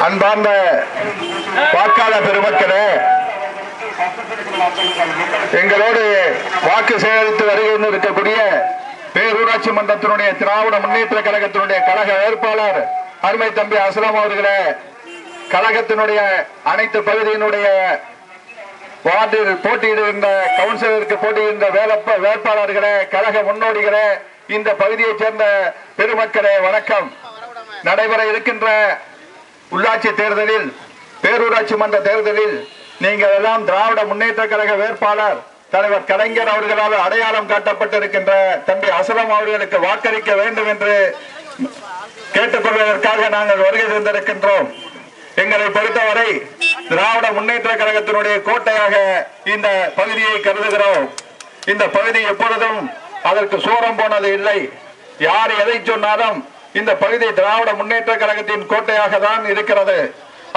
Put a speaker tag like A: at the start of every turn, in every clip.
A: அன்பார்ந்த வாக்காளர் பெருமக்களே, எங்களோடு வாக்கு சேகரித்து வருகின்ற இருக்கக்கூடிய பேரூராட்சி மன்றத்தினுடைய திராவிட முன்னேற்ற கழகத்தினுடைய கழக வேட்பாளர் அருமை தம்பி அஸ்லாம் அவர்களே, கழகத்தினுடைய அனைத்து பகுதியினுடைய வார்டில் போட்டியிடுகின்ற கவுன்சிலருக்கு போட்டியிடுகின்ற வேட்பாளர்களே, கழக முன்னோடிகளே, இந்த பகுதியைச் சேர்ந்த பெருமக்களே வணக்கம். நடைபெற இருக்கின்ற உள்ளாட்சி தேர்தலில், பேரூராட்சி மன்ற தேர்தலில் நீங்கள் எல்லாம் திராவிட முன்னேற்ற கழக வேட்பாளர் தலைவர் கலைஞர் அவர்களால் அடையாளம் காட்டப்பட்டிருக்கின்ற தம்பி அஸ்லாம் அவர்களுக்கு வாக்களிக்க வேண்டும் என்று கேட்டுக்கொள்வதற்காக நாங்கள் வருகை தந்திருக்கின்றோம். எங்களை பொறுத்தவரை திராவிட முன்னேற்ற கழகத்தினுடைய கோட்டையாக இந்த பகுதியை கருதுகிறோம். இந்த பகுதி எப்பொழுதும் அதற்கு சூரம் போனது இல்லை. யார் எதை சொன்னாலும் இந்த பகுதி திராவிட முன்னேற்ற கழகத்தின் கோட்டையாக தான் இருக்கிறது.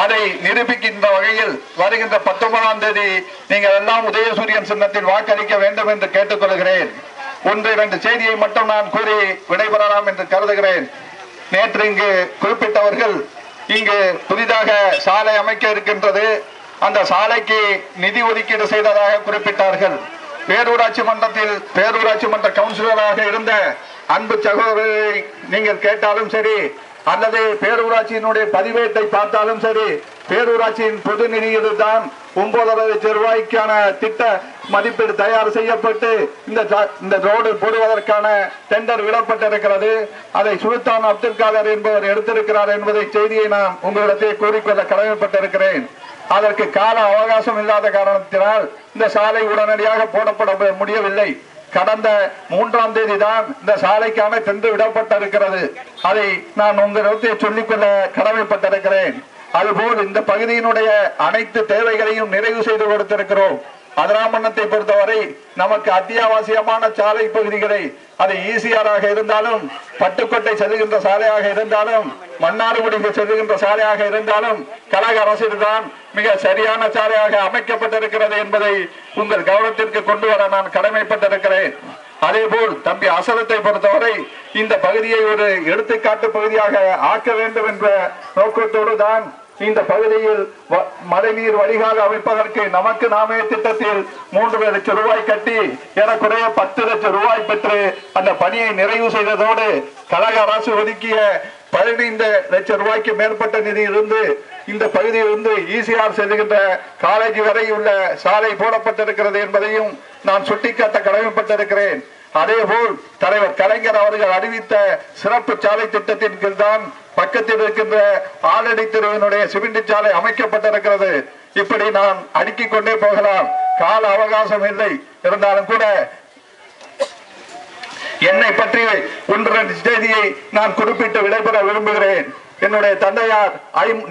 A: அதை நிரூபிக்கின்ற வகையில் வருகின்ற 19ஆம் தேதி நீங்கள் எல்லாம் உதயசூரியன் சின்னத்தில் வாக்களிக்க வேண்டும் என்று கேட்டுக்கொள்கிறேன். 1-2 செய்தியை மட்டும் நான் கூறி விடைபெறலாம் என்று கருதுகிறேன். நேற்று இங்கு குறிப்பிட்டவர்கள் இங்கு புதிதாக சாலை அமைக்க இருக்கின்றது, அந்த சாலைக்கு நிதி ஒதுக்கீடு செய்ததாக குறிப்பிட்டார்கள். பேரூராட்சி மன்ற கவுன்சிலராக இருந்த அன்பு சகோதரரை நீங்கள் கேட்டாலும் சரி, அல்லது பேரூராட்சியினுடைய பதிவேட்டை பார்த்தாலும் சரி, பேரூராட்சியின் பொது நிதியில் தான் 9.5 லட்சம் ரூபாய்க்கான திட்ட மதிப்பீடு தயார் செய்யப்பட்டு இந்த ரோடு போடுவதற்கான டெண்டர் விடப்பட்டிருக்கிறது. அதை சுல்தான் அப்துல் காதர் என்பவர் எடுத்திருக்கிறார் என்பதை செய்தியை நான் உங்களிடத்தை கூறிக்கொள்ள கடமைப்பட்டிருக்கிறேன். அதற்கு கால அவகாசம் இல்லாத காரணத்தினால் இந்த சாலை உடனடியாக போடப்பட முடியவில்லை. கடந்த 3ஆம் தேதி தான் இந்த சாலைக்கான டெண்டர் விடப்பட்டிருக்கிறது. அதை நான் உங்களிடத்தை சொல்லிக்கொள்ள கடமைப்பட்டிருக்கிறேன். அதுபோல் இந்த பகுதியினுடைய அனைத்து தேவைகளையும் நிறைவு செய்து கொடுத்திருக்கிறோம். அதிராமண்ணத்தை பொறுத்தவரை நமக்கு அத்தியாவசியமான சாலை பகுதிகளை, அது ஈசிஆராக இருந்தாலும், பட்டுக்கோட்டை செல்லுகின்ற சாலையாக இருந்தாலும், மன்னார்குடிக்கு செல்லுகின்ற சாலையாக இருந்தாலும் கழக அரசில்தான் மிக சரியான சாலையாக அமைக்கப்பட்டிருக்கிறது என்பதை உங்கள் கவனத்திற்கு கொண்டு வர நான் கடமைப்பட்டிருக்கிறேன். அதேபோல் தம்பி அசலத்தை பொறுத்தவரை இந்த பகுதியை ஒரு எடுத்துக்காட்டு பகுதியாக ஆக்க வேண்டும் என்ற நோக்கத்தோடு தான் இந்த பகுதியில் மழைநீர் வடிகால் அமைப்பதற்கு நமக்கு நாமே திட்டத்தில் 3 லட்சம் ரூபாய் கட்டி ஏறக்குறைய 10 லட்சம் ரூபாய் பெற்று அந்த பணியை நிறைவு செய்ததோடு கழக அரசு ஒதுக்கிய 15 லட்சம் ரூபாய்க்கு மேற்பட்ட நிதியிலிருந்து இந்த பகுதியிலிருந்து ஈசிஆர் செல்லுகின்ற காலேஜ் வரை உள்ள சாலை போடப்பட்டிருக்கிறது என்பதையும் நான் சுட்டிக்காட்ட கடமைப்பட்டிருக்கிறேன். அதேபோல் தலைவர் கலைஞர் அவர்கள் அறிவித்த சிறப்பு சாலை திட்டத்தின் கீழ் தான் பக்கத்தில் இருக்கின்ற ஆலடி தெருவினுடைய சிமெண்ட் சாலை அமைக்கப்பட்டிருக்கிறது. இப்படி நான் அடுக்கிக் கொண்டே போகலாம், கால அவகாசம் இல்லை. இருந்தாலும் கூட என்னை பற்றி 1-2 செய்தியை நான் குறிப்பிட்டு விடைபெற விரும்புகிறேன். என்னுடைய தந்தையார்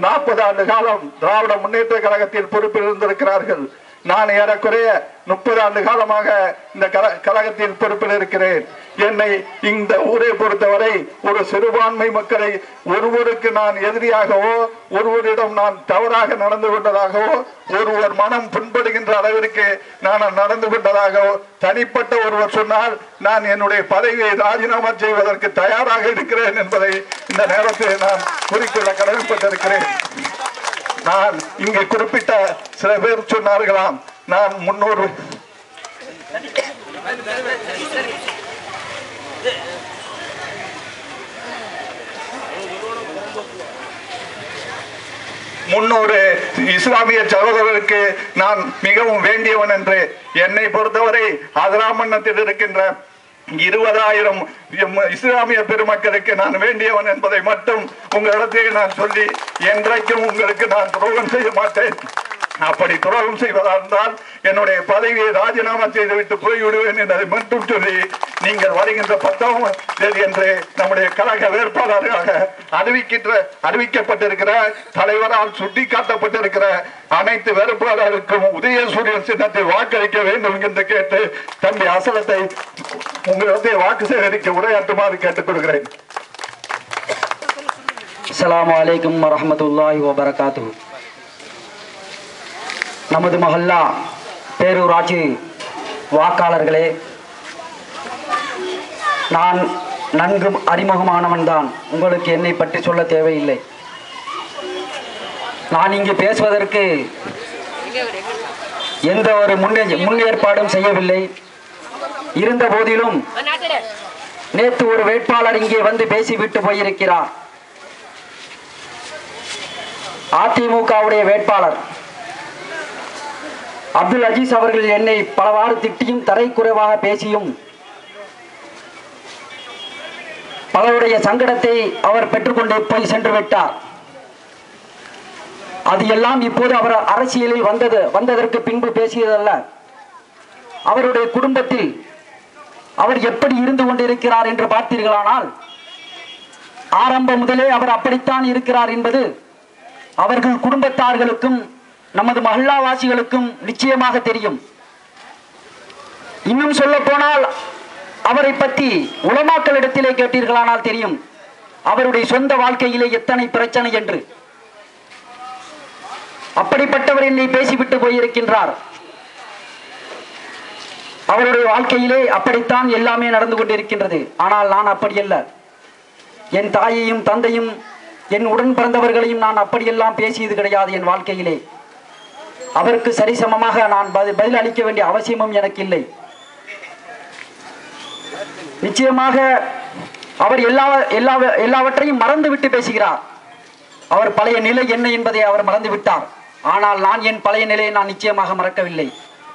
A: 40 ஆண்டு காலம் திராவிட முன்னேற்ற கழகத்தில் பொறுப்பில் இருந்திருக்கிறார்கள். நான் ஏறக்குறைய 30 ஆண்டு காலமாக இந்த கழகத்தில் பொறுப்பில் இருக்கிறேன். என்னை இந்த ஊரை பொறுத்தவரை ஒரு சிறுபான்மை மக்களை ஒருவருக்கு நான் எதிரியாகவோ, ஒருவரிடம் நான் தவறாக நடந்து கொண்டதாகவோ, ஒருவர் மனம் புண்படுகின்ற அளவிற்கு நான் நடந்து கொண்டதாகவோ தனிப்பட்ட ஒருவர் சொன்னால் நான் என்னுடைய பதவியை ராஜினாமா செய்வதற்கு தயாராக இருக்கிறேன் என்பதை இந்த நேரத்தில் நான் குறிக்கொள்ள கடமைப்பட்டிருக்கிறேன். நான் இங்கே குறிப்பிட்ட சில பேர் சொன்னார்களாம், நான் 300 இஸ்லாமிய சகோதரருக்கு நான் மிகவும் வேண்டியவன் என்று. என்னை பொறுத்தவரை அதிராமண்ணத்தில் இருக்கின்ற 20,000 இஸ்லாமிய பெருமக்களுக்கு நான் வேண்டியவன் என்பதை மட்டும் உங்களிடத்தில் நான் சொல்லி என்றைக்கும் உங்களுக்கு நான் துரோகம் செய்ய மாட்டேன். அப்படி துரோகம் செய்வதால் என்னுடைய பதவியை ராஜினாமா செய்துவிட்டு போய்விடுவேன் என்பதை மட்டும் சொல்லி, நீங்கள் வருகின்ற 10ஆம் தேதி என்று நம்முடைய கழக வேட்பாளராக அறிவிக்கப்பட்டிருக்கிற தலைவரால் சுட்டிக்காட்டப்பட்டிருக்கிற அனைத்து வேட்பாளருக்கும் உதயசூரியன் சின்னத்தில் வாக்களிக்க வேண்டும் என்று கேட்டு தம்பி அசலத்தை உங்களிடத்தை வாக்கு சேகரிக்க உரையாற்றுமாறு கேட்டுக்கொள்கிறேன்.
B: அஸ்ஸலாமு அலைக்கும் வரஹ்மத்துல்லாஹி வபரகாத்துஹு. நமது மஹல்லா பேரூராட்சி வாக்காளர்களே, நான் நன்கு அறிமுகமானவன் தான், உங்களுக்கு என்னை பற்றி சொல்ல தேவையில்லை. நான் இங்கு பேசுவதற்கு எந்த ஒரு முன்னேற்பாடும் செய்யவில்லை. இருந்த போதிலும் நேற்று ஒரு வேட்பாளர் இங்கே வந்து பேசிவிட்டு போயிருக்கிறார். அதிமுகவுடைய வேட்பாளர் அப்துல் அஜீஸ் அவர்கள் என்னை பலவாறு திட்டியும் தரைக்குறைவாக பேசியும் பலருடைய சங்கடத்தை அவர் பெற்றுக்கொண்டு போய் சென்று விட்டார். அது எல்லாம் இப்போது அவர் அரசியலில் வந்ததற்கு பின்பு பேசியதல்ல. அவருடைய குடும்பத்தில் அவர் எப்படி இருந்து கொண்டிருக்கிறார் என்று பார்த்தீர்களானால் ஆரம்பம் முதலே அவர் அப்படித்தான் இருக்கிறார் என்பது அவர்கள் குடும்பத்தார்களுக்கும் நமது மஹல்லாவாசிகளுக்கும் நிச்சயமாக தெரியும். இன்னும் சொல்ல போனால் அவரை பற்றி உலமாக்களிடத்திலே கேட்டீர்களானால் தெரியும் அவருடைய சொந்த வாழ்க்கையிலே எத்தனை பிரச்சனை என்று. அப்படிப்பட்டவர் என்னை பேசிவிட்டு போயிருக்கின்றார். அவருடைய வாழ்க்கையிலே அப்படித்தான் எல்லாமே நடந்து கொண்டிருக்கின்றது. ஆனால் நான் அப்படியல்ல. என் தாயையும் தந்தையும் என் உடன் பிறந்தவர்களையும் நான் அப்படியெல்லாம் பேசியது கிடையாது. என் வாழ்க்கையிலே அவருக்கு சரிசமமாக நான் பதில் அளிக்க வேண்டிய அவசியமும் எனக்கு இல்லை. நிச்சயமாக அவர் எல்லாவற்றையும் மறந்துவிட்டு பேசுகிறார். அவர் பழைய நிலை என்ன என்பதை அவர் மறந்து விட்டார். ஆனால் நான் என் பழைய நிலையை நான் நிச்சயமாக மறக்கவில்லை.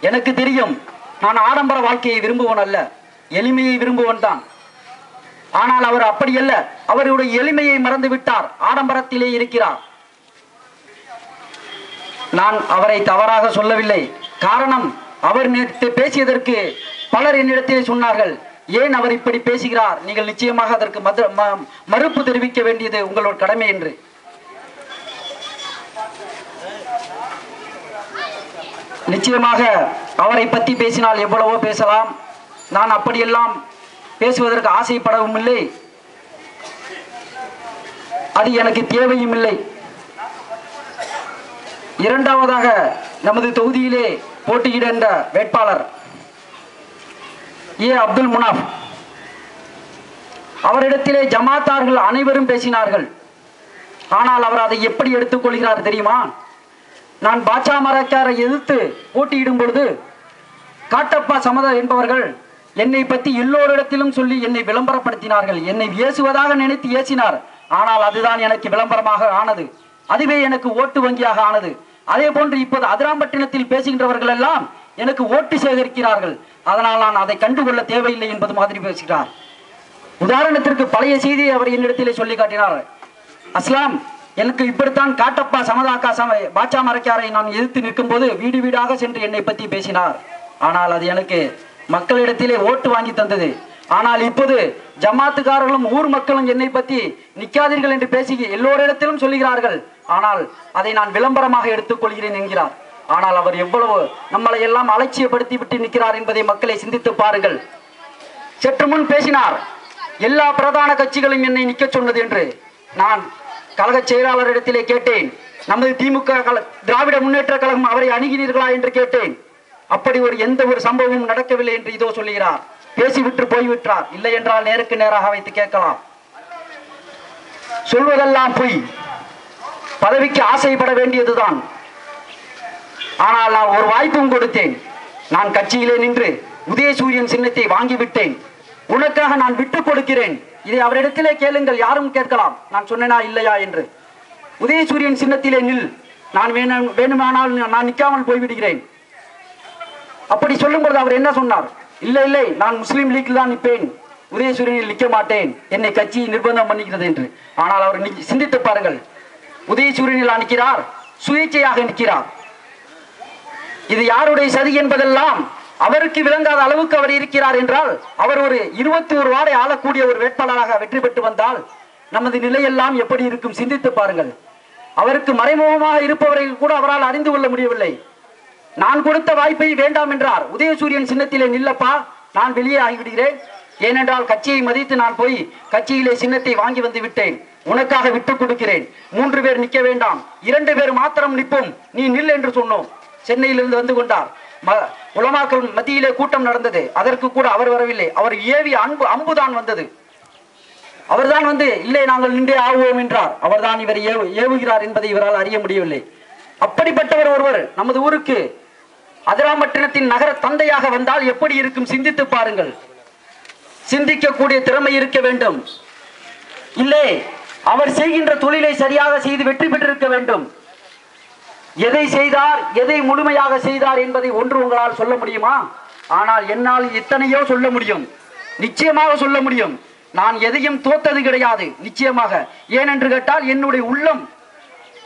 B: எனக்கு தெரியும் நான் ஆடம்பர வாழ்க்கையை விரும்புவன் அல்ல, எளிமையை விரும்புவன் தான். ஆனால் அவர் அப்படியல்ல. அவருடைய எளிமையை மறந்து விட்டார், ஆடம்பரத்திலே இருக்கிறார். நான் அவரை தவறாக சொல்லவில்லை. காரணம் அவர் நேற்று பேசியதற்கு பலர் என்னிடத்திலே சொன்னார்கள், ஏன் அவர் இப்படி பேசுகிறார், நீங்கள் நிச்சயமாக அதற்கு மறுப்பு தெரிவிக்க வேண்டியது உங்களோட கடமை என்று. நிச்சயமாக அவரை பற்றி பேசினால் எவ்வளவோ பேசலாம். நான் அப்படியெல்லாம் பேசுவதற்கு ஆசைப்படவும் இல்லை, அது எனக்கு தேவையும் இல்லை. இரண்டாவதாக நமது தொகுதியிலே போட்டியிடுகின்ற வேட்பாளர் அப்துல் முனாஃப், அவரிடத்திலே ஜமாத்தார்கள் அனைவரும் பேசினார்கள். ஆனால் அவர் அதை எப்படி எடுத்துக்கொள்கிறார் தெரியுமா? நான் பாட்சா மரக்காரை எதிர்த்து போட்டியிடும் பொழுது காட்டப்பா சமத என்பவர்கள் என்னை பற்றி எல்லோரிடத்திலும் சொல்லி என்னை விளம்பரப்படுத்தினார்கள். என்னை ஏசுவதாக நினைத்து ஏசினார். ஆனால் அதுதான் எனக்கு விளம்பரமாக ஆனது, அதுவே எனக்கு ஓட்டு வங்கியாக ஆனது. அதே போன்று இப்போது அதிராம்பட்டினத்தில் பேசுகின்றவர்கள் எல்லாம் எனக்கு ஓட்டு சேகரிக்கிறார்கள். அதனால் நான் அதை கண்டுகொள்ள தேவையில்லை என்பது மாதிரி பேசுகிறார். உதாரணத்திற்கு பழைய செய்தியை அவர் என்னிடத்திலே சொல்லி காட்டினார். அஸ்லாம், எனக்கு இப்படித்தான் காட்டப்பா சமதாக்கா பாட்சா மரக்காரை நான் எதிர்த்து நிற்கும் போது வீடு வீடாக சென்று என்னை பற்றி பேசினார். ஆனால் அது எனக்கு மக்களிடத்திலே ஓட்டு வாங்கி தந்தது. ஆனால் இப்போது ஜமாத்துக்காரர்களும் ஊர் மக்களும் என்னை பற்றி நிற்காதீர்கள் என்று பேசி எல்லோரிடத்திலும் சொல்லுகிறார்கள். ஆனால் அதை நான் விளம்பரமாக எடுத்துக்கொள்கிறேன் என்கிறார். ஆனால் அவர் எவ்வளவு நம்மளை எல்லாம் அலட்சியப்படுத்தி விட்டு நிற்கிறார் என்பதை மக்களை சிந்தித்து பாருங்கள். சற்று முன் பேசினார், எல்லா பிரதான கட்சிகளும் என்னை நிற்க சொன்னது என்று. நான் கழக செயலாளரிடத்திலே கேட்டேன், நமது திமுக திராவிட முன்னேற்ற கழகம் அவரை அணுகினீர்களா என்று கேட்டேன். அப்படி எந்த ஒரு சம்பவமும் நடக்கவில்லை என்று இதோ சொல்லுகிறார். பேசிவிட்டு போய்விட்டார். இல்லை என்றால் நேருக்கு நேராக வைத்து கேட்கலாம். சொல்வதெல்லாம் பொய். பதவிக்கு ஆசைப்பட வேண்டியதுதான். ஆனால் நான் ஒரு வாய்ப்பும் கொடுத்தேன். நான் கட்சியிலே நின்று உதயசூரியன் சின்னத்தை வாங்கிவிட்டேன். உனக்காக நான் விட்டுக் கொடுக்கிறேன். இதை அவரிடத்திலே கேளுங்கள், யாரும் கேட்கலாம். நான் சொன்னேனா இல்லையா என்று. உதயசூரியன் சின்னத்திலே நில், நான் வேணுமானால் நான் நிற்காமல் போய்விடுகிறேன். அப்படி சொல்லும் பொழுது அவர் என்ன சொன்னார்? இல்லை இல்லை, நான் முஸ்லீம் லீக்கில் தான் நிற்பேன், உதயசூரியனில் நிற்க மாட்டேன், என்னை கட்சி நிர்பந்தம் பண்ணிக்கிறது என்று. ஆனால் அவர் சிந்தித்து பாருங்கள், உதயசூரியனில் நிற்கிறார், சுயேட்சையாக நிற்கிறார். இது யாருடைய சதி என்பதெல்லாம் அவருக்கு விளங்காத அளவுக்கு அவர் இருக்கிறார் என்றால், அவர் ஒரு 21 வார்டை ஆளக்கூடிய ஒரு வேட்பாளராக வெற்றி பெற்று வந்தால் நமது நிலையெல்லாம் எப்படி இருக்கும் சிந்தித்து பாருங்கள். அவருக்கு மறைமுகமாக இருப்பவர்கள் கூட அவரால் அறிந்து கொள்ள முடியவில்லை. நான் கொடுத்த வாய்ப்பை வேண்டாம் என்றார். உதயசூரியன் சின்னத்திலே நில்லப்பா, நான் வெளியே ஆகிவிடுகிறேன், ஏனென்றால் கட்சியை மதித்து நான் போய் கட்சியிலே சின்னத்தை வாங்கி வந்து விட்டேன், உனக்காக விட்டுக் கொடுக்கிறேன். 3 பேர் நிற்க வேண்டாம், 2 பேர் மாத்திரம் நிற்போம், நீ நில் என்று சொன்னோம். சென்னையிலிருந்து வந்து கொண்டார். உலமாக்கள் மத்தியிலே கூட்டம் நடந்தது, அதற்கு கூட அவர் வரவில்லை. அவர் ஏவி அம்புதான் வந்தது. அவர்தான் இல்லை நாங்கள் நின்றே ஆகுவோம் என்றார். அவர்தான் இவர் ஏவுகிறார் என்பதை இவரால் அறிய முடியவில்லை. அப்படிப்பட்டவர் ஒருவர் நமது ஊருக்கு அதிராம்பட்டினத்தின் நகர தந்தையாக வந்தால் எப்படி இருக்கும் சிந்தித்து பாருங்கள். சிந்திக்கக்கூடிய திறமை இருக்க வேண்டும். இல்லை, அவர் செய்கின்ற தொழிலை சரியாக செய்து வெற்றி பெற்றிருக்க வேண்டும். எதை செய்தார், எதை முழுமையாக செய்தார் என்பதை ஒன்று உங்களால் சொல்ல முடியுமா? ஆனால் என்னால் எத்தனையோ சொல்ல முடியும், நிச்சயமாக சொல்ல முடியும். நான் எதையும் தோத்தது கிடையாது, நிச்சயமாக. ஏனென்று கேட்டால் என்னுடைய உள்ளம்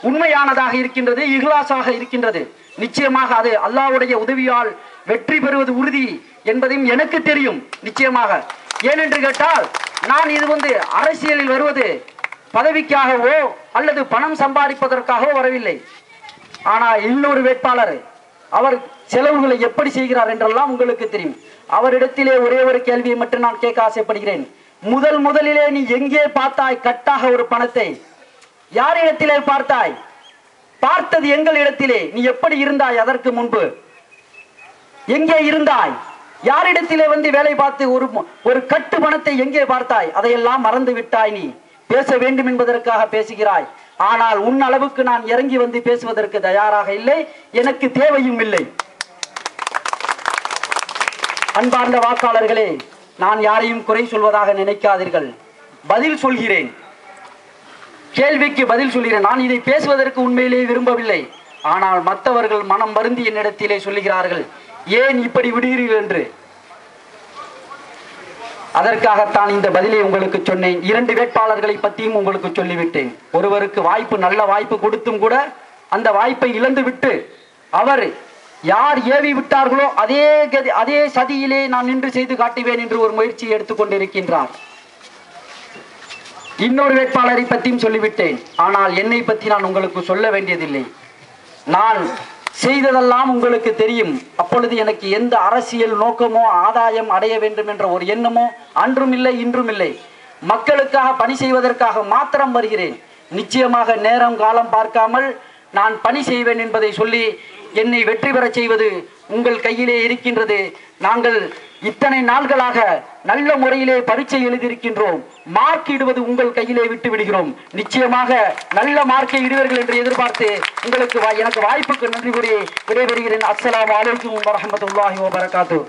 B: உண்மையானதாக இருக்கின்றது, இஹ்லாஸாக இருக்கின்றது. நிச்சயமாக அது அல்லாஹ்வுடைய உதவியால் வெற்றி பெறுவது உறுதி என்பதையும் எனக்கு தெரியும், நிச்சயமாக. ஏனென்று கேட்டால் நான் இது அரசியலில் வருவது பதவிக்காகவோ அல்லது பணம் சம்பாதிப்பதற்காகவோ வரவில்லை. ஆனால் இன்னொரு வேட்பாளர் அவர் செலவுகளை எப்படி செய்கிறார் என்றெல்லாம் உங்களுக்கு தெரியும். அவரிடத்திலே ஒரே ஒரு கேள்வியை மட்டும் நான் கேட்க ஆசைப்படுகிறேன். முதலிலே நீ எங்கே பார்த்தாய் கட்டாக ஒரு பணத்தை? யாரிடத்திலே பார்த்தாய்? பார்த்தது எங்கள் இடத்திலே. நீ எப்படி இருந்தாய் அதற்கு முன்பு? எங்கே இருந்தாய்? யாரிடத்திலே வேலை பார்த்து ஒரு கட்டு பணத்தை எங்கே பார்த்தாய்? அதையெல்லாம் மறந்து விட்டாய். நீ பேச வேண்டும் என்பதற்காக பேசுகிறாய். ஆனால் உன் அளவுக்கு நான் இறங்கி பேசுவதற்கு தயாராக இல்லை, எனக்கு தேவையும் இல்லை. அன்பார்ந்த வாக்காளர்களே, நான் யாரையும் குறை சொல்வதாக நினைக்காதீர்கள். பதில் சொல்கிறேன், கேள்விக்கு பதில் சொல்கிறேன். நான் இதை பேசுவதற்கு உண்மையிலே விரும்பவில்லை. ஆனால் மற்றவர்கள் மனம் வருந்தி என்னிடத்திலே சொல்லுகிறார்கள், ஏன் இப்படி விடுகிறீர்கள் என்று. அதற்காகத்தான் இந்த பதிலை உங்களுக்கு சொன்னேன். 2 வேட்பாளர்களை பற்றியும் உங்களுக்கு சொல்லிவிட்டேன். ஒருவருக்கு நல்ல வாய்ப்பு கொடுத்தும் கூட அந்த வாய்ப்பை இழந்து விட்டு அவர் யார் ஏவி விட்டார்களோ அதே சதியிலே நான் நின்று செய்து காட்டுவேன் என்று ஒரு முயற்சியை எடுத்துக்கொண்டிருக்கின்றார். இன்னொரு வேட்பாளரை பற்றியும் சொல்லிவிட்டேன். ஆனால் என்னை பற்றி நான் உங்களுக்கு சொல்ல வேண்டியதில்லை. நான் செய்ததெல்லாம் உங்களுக்கு தெரியும். அப்பொழுது எனக்கு எந்த அரசியல் நோக்கமோ ஆதாயம் அடைய வேண்டும் என்ற ஒரு எண்ணமோ அன்றும் இல்லை, இன்றும் இல்லை. மக்களுக்காக பணி செய்வதற்காக மாத்திரம் வருகிறேன். நிச்சயமாக நேரம் காலம் பார்க்காமல் நான் பணி செய்வேன் என்பதை சொல்லி என்னை வெற்றி பெற செய்வது உங்கள் கையிலே இருக்கின்றது. நாங்கள் இத்தனை நாள்களாக நல்ல முறையிலே பரீட்சை எழுதியிருக்கின்றோம். மார்க் இடுவது உங்கள் கையிலே விட்டு விடுகிறோம். நிச்சயமாக நல்ல மார்க்கை இடுவீர்கள் என்று எதிர்பார்த்து எனக்கு வாய்ப்புக்கு நன்றி கூறி விடைபெறுகிறேன். அஸ்ஸலாமு அலைக்கும் வரஹ்மத்துல்லாஹி வபரகாத்துஹு.